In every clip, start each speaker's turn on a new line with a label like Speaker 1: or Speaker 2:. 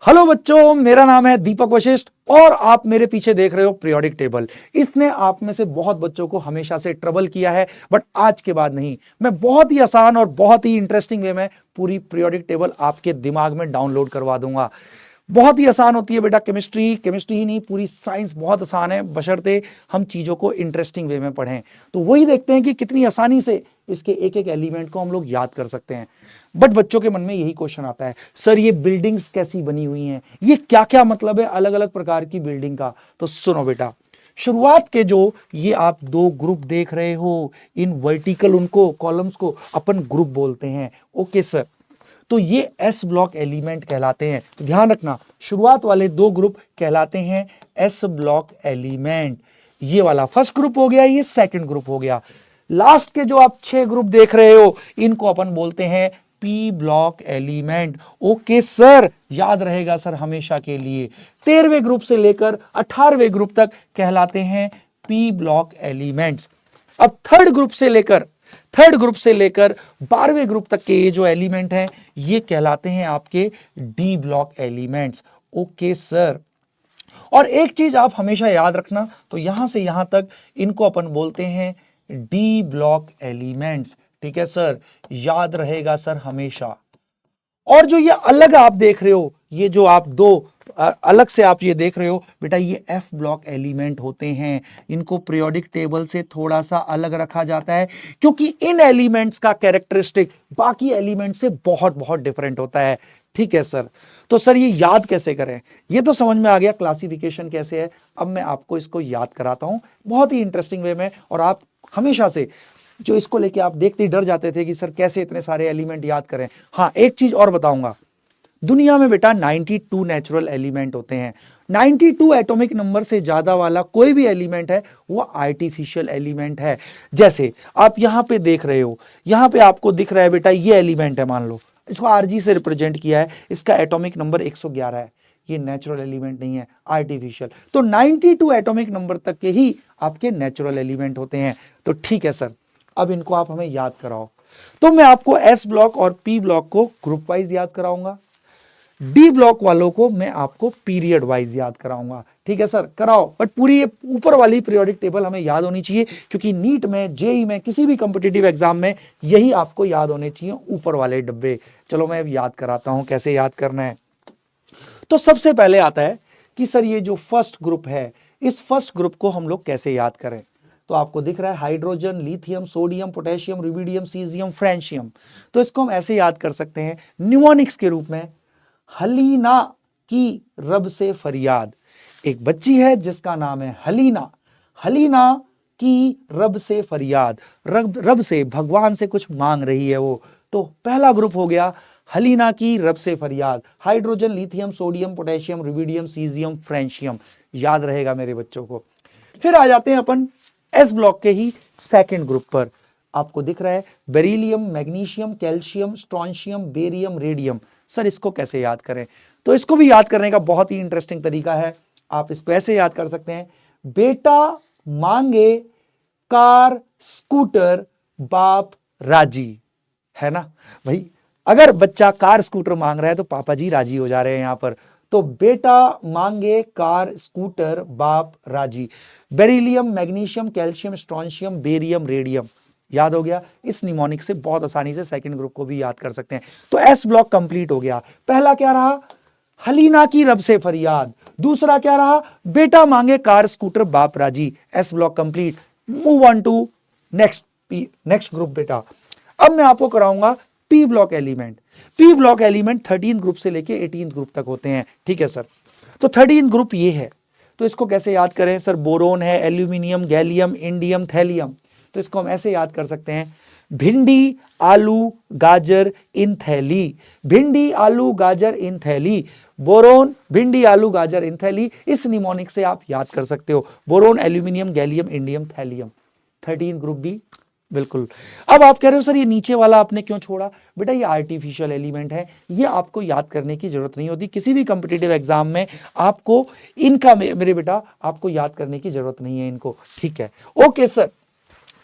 Speaker 1: Hello बच्चों, मेरा नाम है दीपक वशिष्ठ और आप मेरे पीछे देख रहे हो पीरियोडिक टेबल। इसने आप में से बहुत बच्चों को हमेशा से ट्रबल किया है, बट आज के बाद नहीं। मैं बहुत ही आसान और बहुत ही इंटरेस्टिंग वे में पूरी पीरियोडिक टेबल आपके दिमाग में डाउनलोड करवा दूंगा। बहुत ही आसान होती है बेटा केमिस्ट्री। केमिस्ट्री ही नहीं, पूरी साइंस बहुत आसान है, बशर्ते हम चीजों को इंटरेस्टिंग वे में पढ़ें। तो वही देखते हैं कि कितनी आसानी से इसके एक एक एलिमेंट को हम लोग याद कर सकते हैं। बट बच्चों के मन में यही क्वेश्चन आता है, सर ये बिल्डिंग्स कैसी बनी हुई हैं, ये क्या क्या मतलब है अलग अलग प्रकार की बिल्डिंग का। तो सुनो बेटा, शुरुआत के जो ये आप दो ग्रुप देख रहे हो, इन वर्टिकल उनको कॉलम्स को अपन ग्रुप बोलते हैं। ओके सर, तो ये एस ब्लॉक एलिमेंट कहलाते हैं। तो ध्यान रखना, शुरुआत वाले दो ग्रुप कहलाते हैं एस ब्लॉक एलिमेंट। ये वाला फर्स्ट ग्रुप हो गया, ये सेकंड ग्रुप हो गया। लास्ट के जो आप 6 ग्रुप देख रहे हो, इनको अपन बोलते हैं P block element. Okay sir, याद रहेगा सर हमेशा के लिए। 13वें ग्रुप से लेकर 18वें ग्रुप तक कहलाते हैं पी ब्लॉक एलिमेंट्स। अब थर्ड ग्रुप से लेकर 12वें ग्रुप तक के ये जो एलिमेंट हैं, ये कहलाते हैं आपके D block elements. Okay sir, और एक चीज आप हमेशा याद रखना, तो यहां से यहां तक इनको अपन बोलते हैं डी ब्लॉक एलिमेंट्स। ठीक है सर, याद रहेगा सर हमेशा। और जो ये अलग आप देख रहे हो, ये जो आप दो अलग से आप ये देख रहे हो बेटा, ये एफ ब्लॉक एलिमेंट होते हैं। इनको पीरियोडिक टेबल से थोड़ा सा अलग रखा जाता है, क्योंकि इन एलिमेंट्स का कैरेक्टरिस्टिक बाकी एलिमेंट से बहुत बहुत डिफरेंट होता है। ठीक है सर, तो सर ये याद कैसे करें, ये तो समझ में आ गया क्लासिफिकेशन कैसे है। अब मैं आपको इसको याद कराता हूं बहुत ही इंटरेस्टिंग वे में। और आप हमेशा से जो इसको लेके आप देखते ही डर जाते थे कि सर कैसे इतने सारे एलिमेंट याद करें। हाँ, एक चीज और बताऊंगा, दुनिया में बेटा 92 नेचुरल एलिमेंट होते हैं। 92 एटॉमिक नंबर से ज्यादा वाला कोई भी एलिमेंट है वो आर्टिफिशियल एलिमेंट है। जैसे आप यहां पे देख रहे हो, यहां पे आपको दिख रहा है बेटा, ये एलिमेंट है, मान लो इसको आरजी से रिप्रेजेंट किया है, इसका एटॉमिक नंबर 111 है। ये नेचुरल एलिमेंट नहीं है, आर्टिफिशियल। तो 92 एटॉमिक नंबर तक के ही आपके नेचुरल एलिमेंट होते हैं। तो ठीक है सर, अब इनको आप हमें याद कराओ। तो मैं आपको एस ब्लॉक और पी ब्लॉक को ग्रुप वाइज याद कराऊंगा, डी ब्लॉक वालों को मैं आपको पीरियड वाइज याद कराऊंगा। ठीक है सर, कराओ। बट पूरी ये ऊपर वाली पीरियोडिक टेबल हमें याद होनी चाहिए, क्योंकि नीट में, जेई में, किसी भी कॉम्पिटिटिव एग्जाम में यही आपको याद होने चाहिए, ऊपर वाले डब्बे। चलो मैं याद कराता हूं कैसे याद करना है। तो सबसे पहले आता है कि सर ये जो फर्स्ट ग्रुप है, इस फर्स्ट ग्रुप को हम लोग कैसे याद करें। तो आपको दिख रहा है hydrogen, lithium, sodium, potassium, rubidium, caesium, francium. तो इसको हम ऐसे याद कर सकते हैं न्यूमोनिक्स के रूप में, हलीना की रब से फरियाद। एक बच्ची है जिसका नाम है हलीना, हलीना की रब से फरियाद, रब से, भगवान से कुछ मांग रही है वो। तो पहला ग्रुप हो गया हलीना की रब से फरियाद, hydrogen, lithium, sodium, potassium, rubidium, caesium, francium. याद रहेगा मेरे बच्चों को। फिर आ जाते हैं अपन एस ब्लॉक के ही सेकंड ग्रुप पर। आपको दिख रहा है beryllium, magnesium, calcium, strontium, barium, radium. Sir इसको कैसे याद करें। तो इसको भी याद करने का बहुत ही इंटरेस्टिंग तरीका है। आप इसको ऐसे याद कर सकते हैं, बेटा मांगे कार स्कूटर बाप राजी। है ना भाई, अगर बच्चा कार स्कूटर मांग रहा है तो पापा जी राजी हो जा रहे हैं यहां पर। तो बेटा मांगे कार स्कूटर बाप राजी। Beryllium, magnesium, calcium, strontium, barium, radium. याद हो गया। इस निमोनिक से बहुत आसानी से सेकंड ग्रुप को भी याद कर सकते हैं। तो एस ब्लॉक कंप्लीट हो गया। पहला क्या रहा, हलीना की रब से फरियाद। दूसरा क्या रहा, बेटा मांगे कार स्कूटर बाप राजी। S block complete. Move on to next group बेटा। अब मैं आपको कराऊंगा P block element. P block element 13 group से लेके 18 ग्रुप तक होते हैं। ठीक है सर, तो 13 ग्रुप ये है। तो इसको कैसे याद करें सर, बोरोन है, एल्यूमिनियम, गैलियम, इंडियम, थैलियम। तो इसको हम ऐसे याद कर सकते हैं, भिंडी, आलू, गाजर, इन थैली। भिंडी, आलू, गाजर, इन थैली। बोरोन, भिंडी, आलू, गाजर, इन थैली। इस निमोनिक से आप याद कर सकते हो, boron, aluminium, gallium, indium, thallium. 13 group भी बिल्कुल। अब आप कह रहे हो सर ये नीचे वाला आपने क्यों छोड़ा। बेटा ये आर्टिफिशियल एलिमेंट है, ये आपको याद करने की जरूरत नहीं होती। किसी भी कॉम्पिटिटिव एग्जाम में आपको इनका, मेरे बेटा आपको याद करने की जरूरत नहीं है इनको। ठीक है, ओके सर।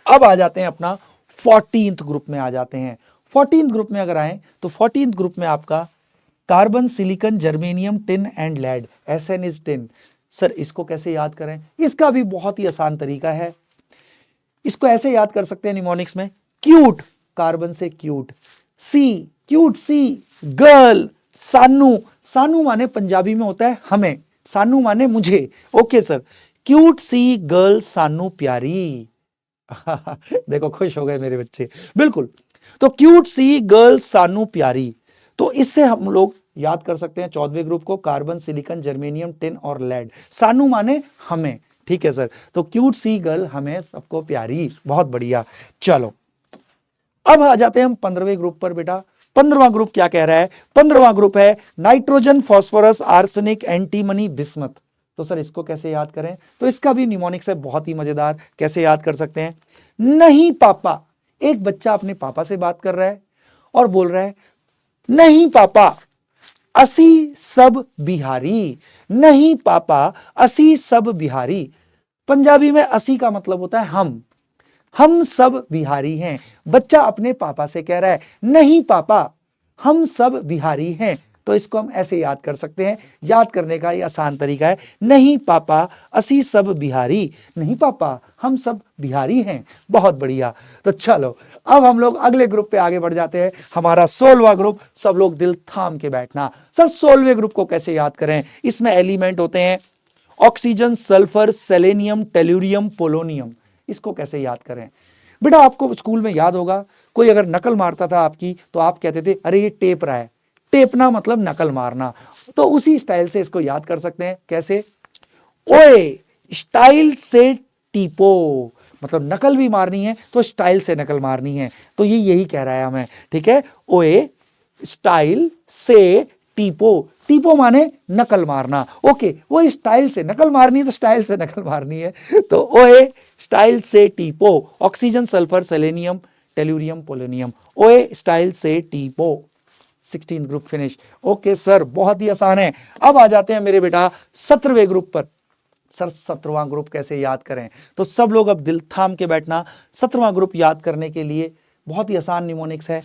Speaker 1: अब आ जाते हैं अपना 14th ग्रुप में आ जाते हैं। 14th ग्रुप में अगर आए तो 14th ग्रुप में आपका carbon, silicon, germanium, tin and lead. SN is tin. Sir इसको कैसे याद करें? इसका भी बहुत ही आसान तरीका है। इसको ऐसे याद कर सकते हैं निमोनिक्स में, क्यूट, कार्बन से क्यूट, सी, क्यूट सी, गर्ल, सानू, सानू माने पंजाबी में होता है हमें, सानू माने मुझे। ओके सर, क्यूट सी गर्ल सानू प्यारी। देखो खुश हो गए मेरे बच्चे, बिल्कुल। तो क्यूट सी गर्ल सानू प्यारी, तो इससे हम लोग याद कर सकते हैं 14वें ग्रुप को, कार्बन, सिलिकॉन, जर्मेनियम, टिन और लेड। सानू माने हमें, ठीक है सर। तो क्यूट सी गर्ल हमें सबको प्यारी, बहुत बढ़िया। चलो अब आ जाते हैं हम 15वें ग्रुप पर बेटा। 15वां ग्रुप क्या कह रहा है? 15वां ग्रुप है nitrogen, phosphorus, arsenic, antimony, bismuth. तो सर इसको कैसे याद करें? तो इसका भी निमोनिक्स है बहुत ही मजेदार। कैसे याद कर सकते हैं? नहीं पापा, एक बच्चा अपने पापा से बात कर रहा है और बोल रहा है नहीं पापा असी सब बिहारी, नहीं पापा असी सब बिहारी। पंजाबी में असी का मतलब होता है हम सब बिहारी हैं। बच्चा अपने पापा से कह रहा है नहीं पापा हम सब बिहारी हैं। तो इसको हम ऐसे याद कर सकते हैं। याद करने का ये आसान तरीका है, नहीं पापा असी सब बिहारी, नहीं पापा हम सब बिहारी हैं। बहुत बढ़िया। तो चलो अब हम लोग अगले ग्रुप पे आगे बढ़ जाते हैं, हमारा 16वां ग्रुप। सब लोग दिल थाम के बैठना। सर 16वें ग्रुप को कैसे याद करें? इसमें एलिमेंट होते हैं oxygen, sulphur, selenium, tellurium, polonium. इसको कैसे याद करें? बेटा आपको स्कूल में याद होगा, कोई अगर नकल मारता था आपकी तो आप कहते थे अरे ये टेप रहा है। टेपना मतलब नकल मारना। तो उसी स्टाइल से इसको याद कर सकते हैं। कैसे? ओए स्टाइल से टीपो, मतलब नकल भी मारनी है तो स्टाइल से नकल मारनी है। तो ये यही कह रहा है हमें, ठीक है। ओए स्टाइल से टीपो, टीपो माने नकल मारना। ओके, वो स्टाइल से नकल मारनी है तो स्टाइल से नकल मारनी है। तो ओए स्टाइल से टीपो, oxygen, sulphur, selenium, tellurium, polonium. ओए स्टाइल से टीपो। 16 ग्रुप फिनिश। ओके सर, बहुत ही आसान है। अब आ जाते हैं मेरे बेटा 17वें ग्रुप पर। सर 17वां ग्रुप कैसे याद करें? तो सब लोग अब दिल थाम के बैठना। 17वां ग्रुप याद करने के लिए बहुत ही आसान निमोनिक्स है,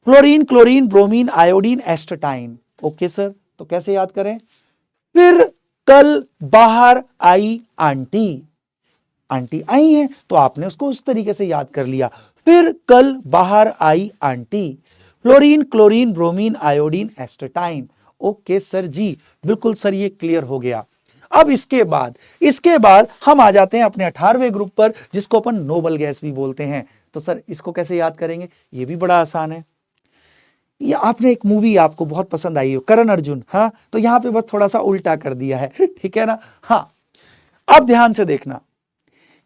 Speaker 1: fluorine, chlorine, bromine, iodine, astatine. Okay sir, तो कैसे याद करें? फिर कल बाहर आई आंटी, आंटी आई हैं तो आपने उसको उस तरीके से याद कर लिया। फिर कल बाहर आई aunty, fluorine, chlorine, bromine, iodine, astatine. Okay sir ji, बिल्कुल सर, ये क्लियर हो गया। अब इसके बाद हम आ जाते हैं अपने 18वें ग्रुप पर, जिसको अपन नोबल गैस भी बोलते हैं। तो सर इसको कैसे याद करेंगे? ये भी बड़ा आसान है। ये आपने एक मूवी आपको बहुत पसंद आई हो, करण अर्जुन, हाँ, तो यहां पे बस थोड़ा सा उल्टा कर दिया है, ठीक है ना। हाँ, अब ध्यान से देखना।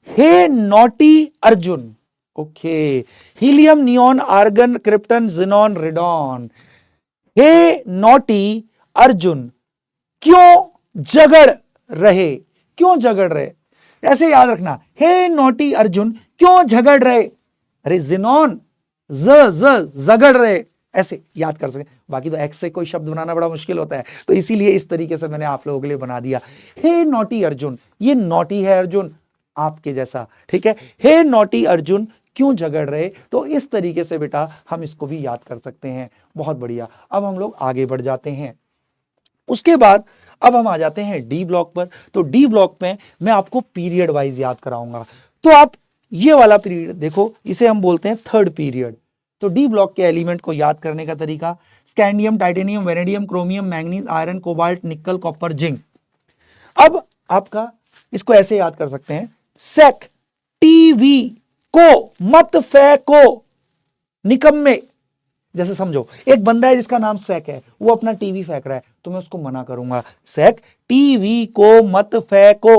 Speaker 1: Hey naughty Arjun, okay, helium, neon, argon, krypton, xenon, radon. Hey naughty Arjun क्यों झगड़ रहे, क्यों झगड़ रहे, ऐसे याद रखना। हे नॉटी अर्जुन क्यों झगड़ रहे, अरे जिनॉन, झगड़ रहे, ऐसे याद कर सके। बाकी तो एक्स से कोई शब्द बनाना बड़ा मुश्किल होता है, तो इसीलिए इस तरीके से मैंने आप लोगों के लिए बना दिया। हे नॉटी अर्जुन, ये नॉटी है अर्जुन आपके जैसा, ठीक है। हे नॉटी अर्जुन क्यों झगड़ रहे, तो इस तरीके से बेटा हम इसको भी याद कर सकते हैं। बहुत बढ़िया। अब हम लोग आगे बढ़ जाते हैं। उसके बाद अब हम आ जाते हैं डी ब्लॉक पर। तो डी ब्लॉक में मैं आपको पीरियड वाइज याद कराऊंगा। तो आप ये वाला पीरियड देखो, इसे हम बोलते हैं थर्ड पीरियड। तो डी ब्लॉक के एलिमेंट को याद करने का तरीका, scandium, titanium, vanadium, chromium, manganese, iron, cobalt, निकल, कॉपर, जिंक। अब आपका इसको ऐसे याद कर सकते हैं, सेक टीवी को मत फेंको निकम्मे। जैसे समझो एक बंदा है जिसका नाम सैक है, वो अपना टीवी फेंक रहा है, तो मैं उसको मना करूंगा, सैक टीवी को मत फेंको।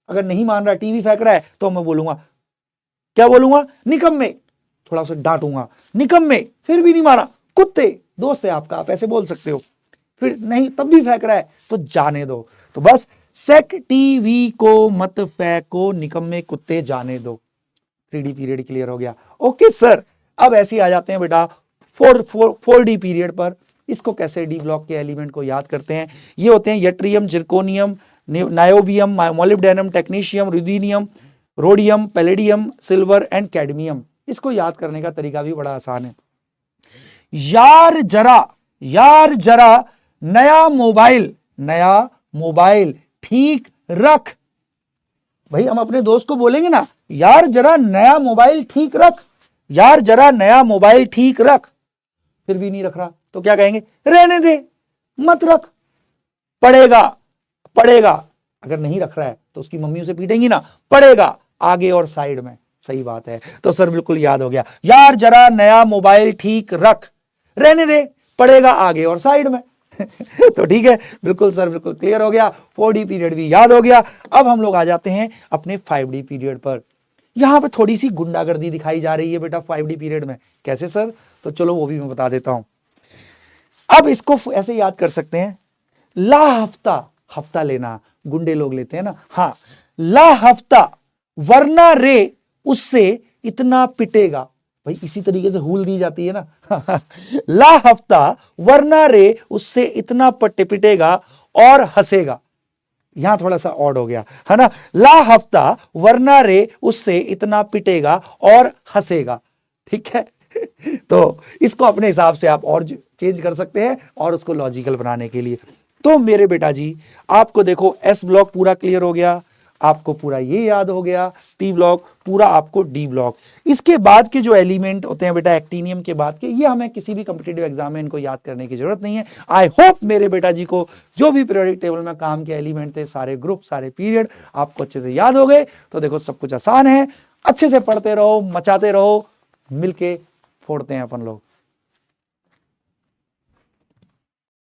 Speaker 1: अगर नहीं मान रहा, टीवी फेंक रहा है, तो मैं बोलूंगा, क्या बोलूंगा? निकम्मे। थोड़ा सा डांटूंगा, निकम्मे, फिर भी नहीं माना, कुत्ते। दोस्त है आपका, आप ऐसे बोल सकते हो। फिर नहीं, तब भी फेंक रहा है, तो जाने दो। तो बस सेक टीवी को मत फेंको निकम्मे कुत्ते जाने दो। 3D पीरियड क्लियर हो गया। ओके सर, अब ऐसे आ जाते हैं बेटा 4D पीरियड पर। इसको कैसे डी ब्लॉक के एलिमेंट को याद करते हैं? ये होते हैं yttrium, zirconium, niobium, molybdenum, technetium, ruthenium, rhodium, palladium, silver and cadmium. इसको याद करने का तरीका भी बड़ा आसान है। यार जरा यार जरा नया मोबाइल ठीक रख। भाई हम अपने दोस्त को बोलेंगे ना, यार जरा नया मोबाइल ठीक रख, यार जरा नया मोबाइल ठीक रख, फिर भी नहीं रख रहा तो क्या कहेंगे, रहने दे, मत रख। पड़ेगा, पड़ेगा, अगर नहीं रख रहा है तो उसकी मम्मी उसे पीटेंगी ना, पड़ेगा आगे और साइड में। सही बात है, तो सर बिल्कुल याद हो गया, यार जरा नया मोबाइल ठीक रख, रहने दे, पड़ेगा आगे और साइड में। तो ठीक है, बिल्कुल सर, बिल्कुल क्लियर हो गया। 4D पीरियड भी याद हो गया। अब हम लोग आ जाते हैं अपने 5D पीरियड पर। यहां पे थोड़ी सी गुंडागर्दी दिखाई जा रही है बेटा 5D पीरियड में। कैसे सर? तो चलो वो भी मैं बता देता हूं। अब इसको ऐसे याद कर सकते हैं, ला हफ्ता, हफ्ता लेना गुंडे लोग लेते हैं ना, हाँ, ला हफ्ता वरना रे उससे इतना पिटेगा। भाई इसी तरीके से हुल दी जाती है ना। ला हफ्ता वरना रे उससे इतना पिटेगा और हंसेगा। यहां थोड़ा सा ऑड हो गया है ना, ला हफ्ता वरना रे उससे इतना पिटेगा और हंसेगा। ठीक है। तो इसको अपने हिसाब से आप और चेंज कर सकते हैं और उसको लॉजिकल बनाने के लिए। तो मेरे बेटा जी, आपको देखो एस ब्लॉक पूरा क्लियर हो गया, आपको पूरा ये याद हो गया, पी ब्लॉक पूरा, आपको डी ब्लॉक। इसके बाद के जो एलिमेंट होते हैं बेटा एक्टिनियम के बाद के, ये हमें किसी भी कॉम्पिटिटिव एग्जाम में इनको याद करने की जरूरत नहीं है। आई होप मेरे बेटा जी को जो भी पीरियोडिक टेबल में काम के एलिमेंट थे, सारे ग्रुप, सारे पीरियड आपको अच्छे से याद हो गए। तो देखो सब कुछ आसान है, अच्छे से पढ़ते रहो, मचाते रहो, मिलके फोड़ते हैं अपन लोग।